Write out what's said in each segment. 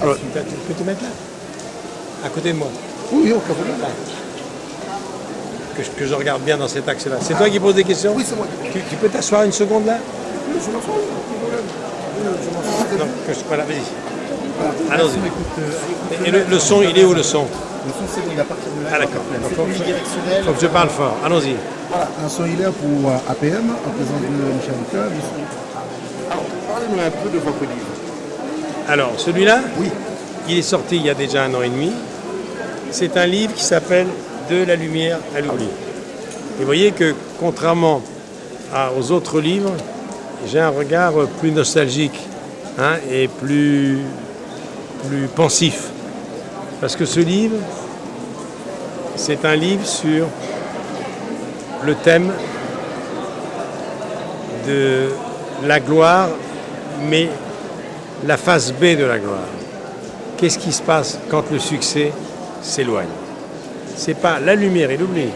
Alors, tu peux te mettre là, à côté de moi. Oui, aucun problème. Que je regarde bien dans cet axe-là. C'est toi qui poses des questions? Oui, c'est moi. Tu peux t'asseoir une seconde là? Oui, je m'en sors. Non, voilà, vas-y. Allons-y. Et le son, il est où le son? Le son, c'est bon, il est à partir de là. Ah d'accord. C'est unidirectionnel. Faut que je parle fort. Allons-y. Voilà, un son il est pour APM, en présence de Michel Leclerc. Alors, parlez-nous un peu de votre livre. Alors, celui-là, Oui. il est sorti il y a déjà 1 an et demi. C'est un livre qui s'appelle De la lumière à l'oubli. Et vous voyez que, contrairement aux autres livres, j'ai un regard plus nostalgique et plus pensif. Parce que ce livre, c'est un livre sur le thème de la gloire, mais la face B de la gloire. Qu'est-ce qui se passe quand le succès s'éloigne? C'est pas la lumière et l'oubli,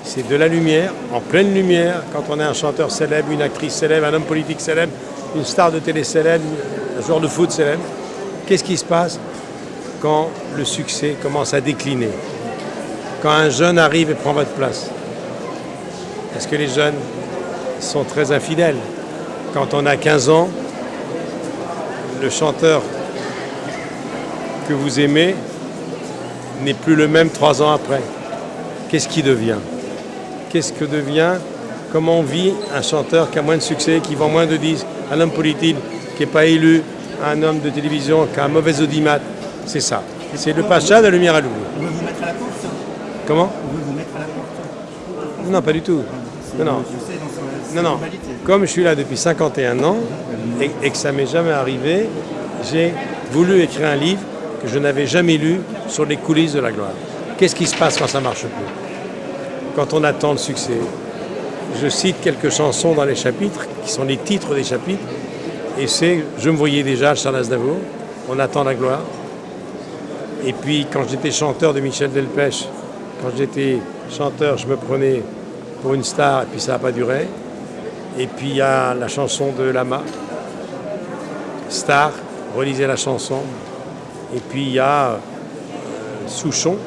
c'est de la lumière, en pleine lumière, quand on est un chanteur célèbre, une actrice célèbre, un homme politique célèbre, une star de télé célèbre, un joueur de foot célèbre. Qu'est-ce qui se passe quand le succès commence à décliner? Quand un jeune arrive et prend votre place? Parce que les jeunes sont très infidèles. Quand on a 15 ans, le chanteur que vous aimez n'est plus le même 3 ans après. Qu'est-ce qu'il devient? Qu'est-ce que devient? Comment vit un chanteur qui a moins de succès, qui vend moins de disques, un homme politique qui n'est pas élu, un homme de télévision qui a un mauvais audimat? C'est ça. C'est le pacha de la lumière à l'oubli. On veut vous mettre à la porte? Comment? On veut vous mettre à la porte? Non, pas du tout. Non. Je sais, dans sa Non. globalité. Comme je suis là depuis 51 ans et que ça m'est jamais arrivé, j'ai voulu écrire un livre que je n'avais jamais lu sur les coulisses de la gloire. Qu'est-ce qui se passe quand ça ne marche plus? Quand on attend le succès. Je cite quelques chansons dans les chapitres, qui sont les titres des chapitres, et c'est « Je me voyais déjà, Charles Aznavour, on attend la gloire ». Et puis quand j'étais chanteur de Michel Delpech, quand j'étais chanteur, je me prenais pour une star, et puis ça n'a pas duré. Et puis il y a la chanson de Lama, Star, relisez la chanson. Et puis il y a Souchon,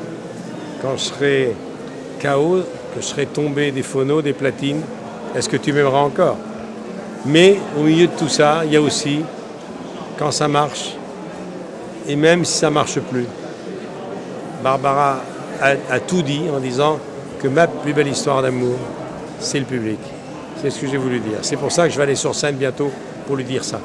quand je serai KO, que je serai tombé des phonos, des platines, est-ce que tu m'aimeras encore? Mais au milieu de tout ça, il y a aussi quand ça marche, et même si ça ne marche plus. Barbara a tout dit en disant que ma plus belle histoire d'amour, c'est le public. C'est ce que j'ai voulu dire. C'est pour ça que je vais aller sur scène bientôt pour lui dire ça.